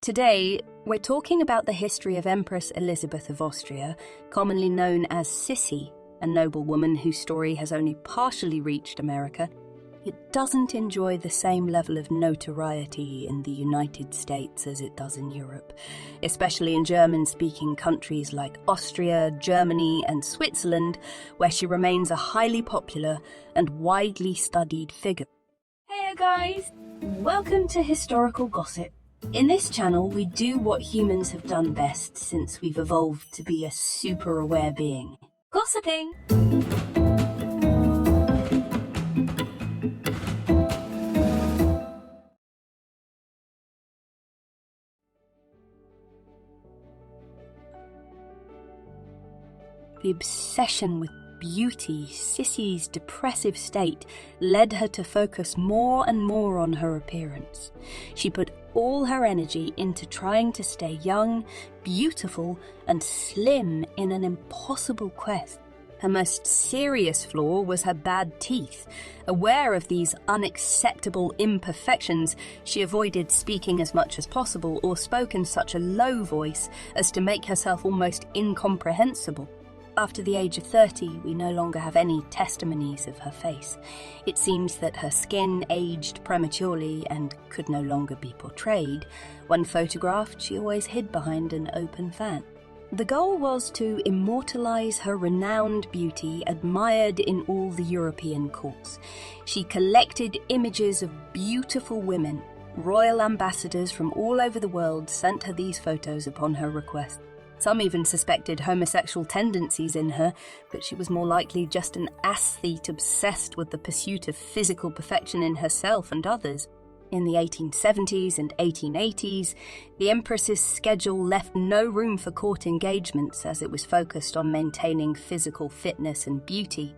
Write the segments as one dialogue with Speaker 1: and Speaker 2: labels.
Speaker 1: Today, we're talking about the history of Empress Elisabeth of Austria, commonly known as Sissi, a noblewoman whose story has only partially reached America. It doesn't enjoy the same level of notoriety in the United States as it does in Europe, especially in German-speaking countries like Austria, Germany, and Switzerland, where she remains a highly popular and widely studied figure. Hey guys! Welcome to Historical Gossip. In this channel, we do what humans have done best since we've evolved to be a super-aware being. Gossiping! The obsession with beauty, Sissi's depressive state, led her to focus more and more on her appearance. She put all her energy into trying to stay young, beautiful, and slim in an impossible quest. Her most serious flaw was her bad teeth. Aware of these unacceptable imperfections, she avoided speaking as much as possible or spoke in such a low voice as to make herself almost incomprehensible. After the age of 30, we no longer have any testimonies of her face. It seems that her skin aged prematurely and could no longer be portrayed. When photographed, she always hid behind an open fan. The goal was to immortalize her renowned beauty, admired in all the European courts. She collected images of beautiful women. Royal ambassadors from all over the world sent her these photos upon her request. Some even suspected homosexual tendencies in her, but she was more likely just an aesthete obsessed with the pursuit of physical perfection in herself and others. In the 1870s and 1880s, the Empress's schedule left no room for court engagements as it was focused on maintaining physical fitness and beauty.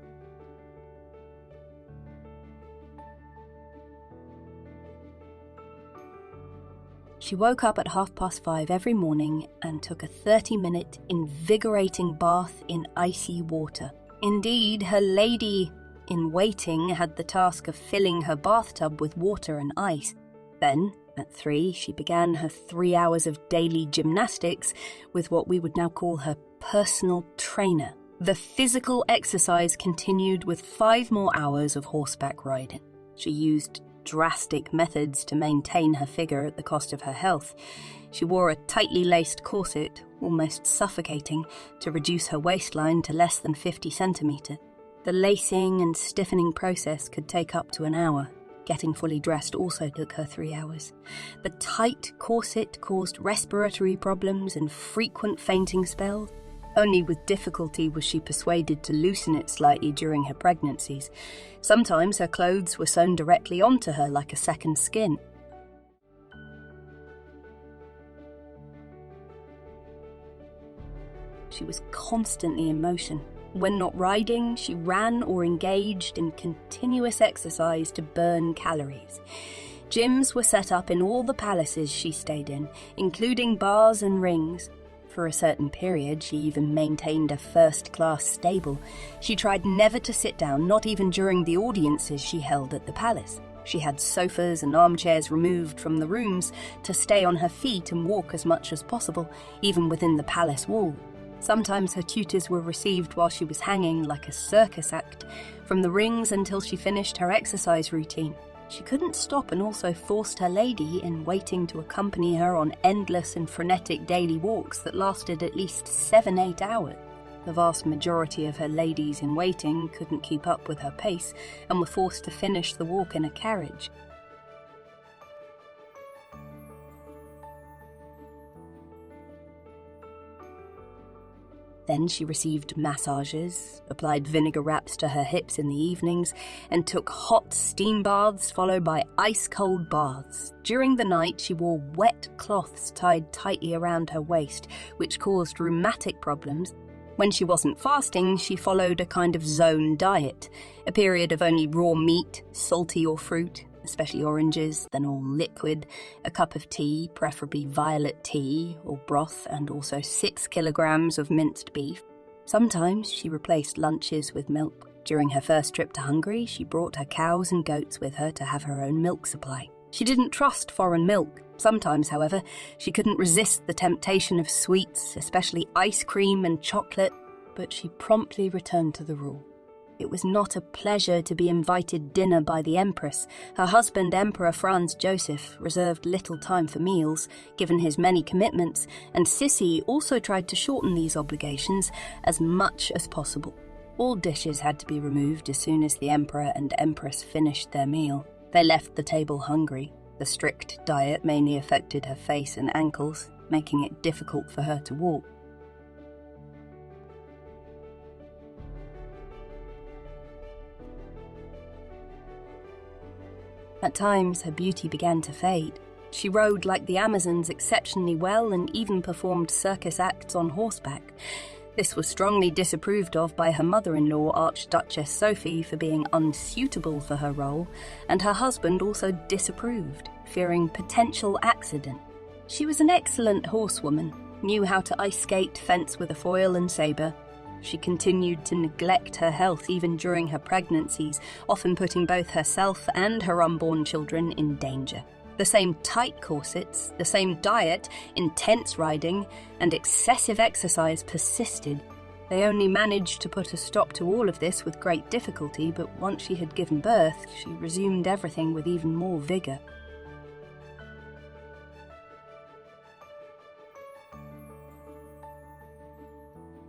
Speaker 1: She woke up at 5:30 every morning and took a 30-minute, invigorating bath in icy water. Indeed, her lady-in-waiting had the task of filling her bathtub with water and ice. Then, at 3, she began her 3 hours of daily gymnastics with what we would now call her personal trainer. The physical exercise continued with 5 more hours of horseback riding. She used drastic methods to maintain her figure at the cost of her health. She wore a tightly laced corset, almost suffocating, to reduce her waistline to less than 50 centimeters. The lacing and stiffening process could take up to an hour. Getting fully dressed also took her 3 hours. The tight corset caused respiratory problems and frequent fainting spells. Only with difficulty was she persuaded to loosen it slightly during her pregnancies. Sometimes her clothes were sewn directly onto her like a second skin. She was constantly in motion. When not riding, she ran or engaged in continuous exercise to burn calories. Gyms were set up in all the palaces she stayed in, including bars and rings. For a certain period, she even maintained a first-class stable. She tried never to sit down, not even during the audiences she held at the palace. She had sofas and armchairs removed from the rooms to stay on her feet and walk as much as possible, even within the palace wall. Sometimes her tutors were received while she was hanging like a circus act, from the rings until she finished her exercise routine. She couldn't stop and also forced her lady-in-waiting to accompany her on endless and frenetic daily walks that lasted at least 7-8 hours. The vast majority of her ladies-in-waiting couldn't keep up with her pace and were forced to finish the walk in a carriage. Then she received massages, applied vinegar wraps to her hips in the evenings, and took hot steam baths followed by ice-cold baths. During the night, she wore wet cloths tied tightly around her waist, which caused rheumatic problems. When she wasn't fasting, she followed a kind of zone diet, a period of only raw meat, salty or fruit, especially oranges, then all liquid, a cup of tea, preferably violet tea or broth, and also 6 kilograms of minced beef. Sometimes she replaced lunches with milk. During her first trip to Hungary, she brought her cows and goats with her to have her own milk supply. She didn't trust foreign milk. Sometimes, however, she couldn't resist the temptation of sweets, especially ice cream and chocolate, but she promptly returned to the rule. It was not a pleasure to be invited dinner by the Empress. Her husband, Emperor Franz Joseph, reserved little time for meals, given his many commitments, and Sissi also tried to shorten these obligations as much as possible. All dishes had to be removed as soon as the Emperor and Empress finished their meal. They left the table hungry. The strict diet mainly affected her face and ankles, making it difficult for her to walk. At times, her beauty began to fade. She rode like the Amazons exceptionally well and even performed circus acts on horseback. This was strongly disapproved of by her mother-in-law, Archduchess Sophie, for being unsuitable for her role, and her husband also disapproved, fearing potential accident. She was an excellent horsewoman, knew how to ice skate, fence with a foil and sabre. She continued to neglect her health even during her pregnancies, often putting both herself and her unborn children in danger. The same tight corsets, the same diet, intense riding, and excessive exercise persisted. They only managed to put a stop to all of this with great difficulty, but once she had given birth, she resumed everything with even more vigour.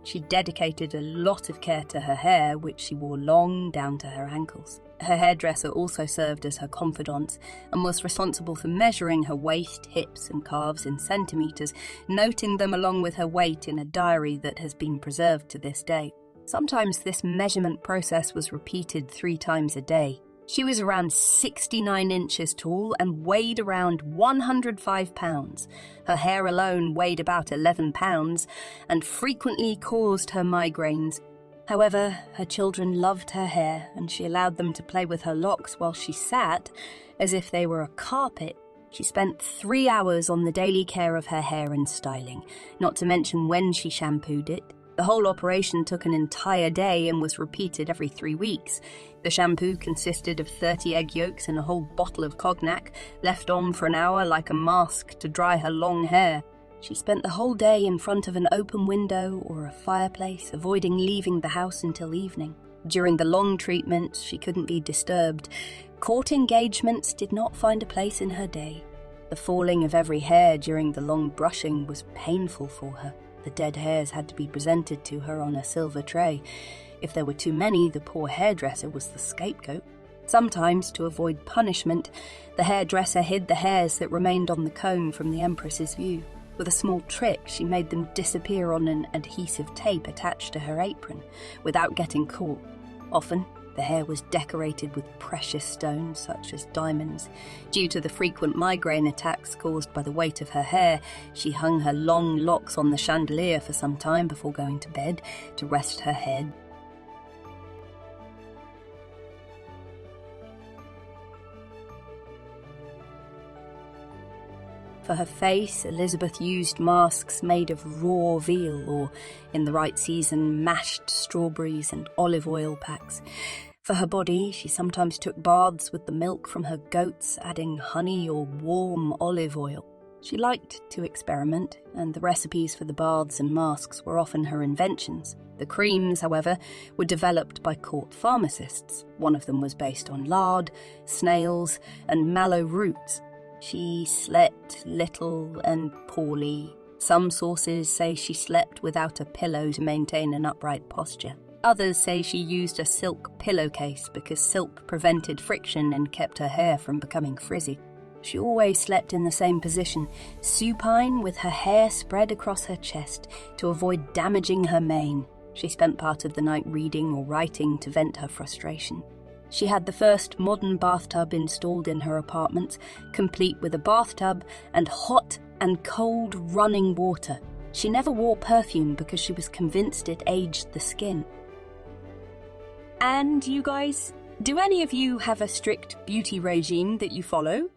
Speaker 1: She dedicated a lot of care to her hair, which she wore long down to her ankles. Her hairdresser also served as her confidant and was responsible for measuring her waist, hips and calves in centimetres, noting them along with her weight in a diary that has been preserved to this day. Sometimes this measurement process was repeated 3 times a day. She was around 69 inches tall and weighed around 105 pounds. Her hair alone weighed about 11 pounds and frequently caused her migraines. However, her children loved her hair and she allowed them to play with her locks while she sat, as if they were a carpet. She spent 3 hours on the daily care of her hair and styling, not to mention when she shampooed it. The whole operation took an entire day and was repeated every 3 weeks. The shampoo consisted of 30 egg yolks and a whole bottle of cognac, left on for an hour like a mask to dry her long hair. She spent the whole day in front of an open window or a fireplace, avoiding leaving the house until evening. During the long treatments, she couldn't be disturbed. Court engagements did not find a place in her day. The falling of every hair during the long brushing was painful for her. The dead hairs had to be presented to her on a silver tray. If there were too many, the poor hairdresser was the scapegoat. Sometimes, to avoid punishment, the hairdresser hid the hairs that remained on the comb from the Empress's view. With a small trick, she made them disappear on an adhesive tape attached to her apron, without getting caught. Often, the hair was decorated with precious stones, such as diamonds. Due to the frequent migraine attacks caused by the weight of her hair, she hung her long locks on the chandelier for some time before going to bed to rest her head. For her face, Elizabeth used masks made of raw veal or, in the right season, mashed strawberries and olive oil packs. For her body, she sometimes took baths with the milk from her goats, adding honey or warm olive oil. She liked to experiment, and the recipes for the baths and masks were often her inventions. The creams, however, were developed by court pharmacists. One of them was based on lard, snails, and mallow roots. She slept little and poorly. Some sources say she slept without a pillow to maintain an upright posture. Others say she used a silk pillowcase because silk prevented friction and kept her hair from becoming frizzy. She always slept in the same position, supine with her hair spread across her chest to avoid damaging her mane. She spent part of the night reading or writing to vent her frustration. She had the first modern bathtub installed in her apartment, complete with a bathtub and hot and cold running water. She never wore perfume because she was convinced it aged the skin. And you guys, do any of you have a strict beauty regime that you follow?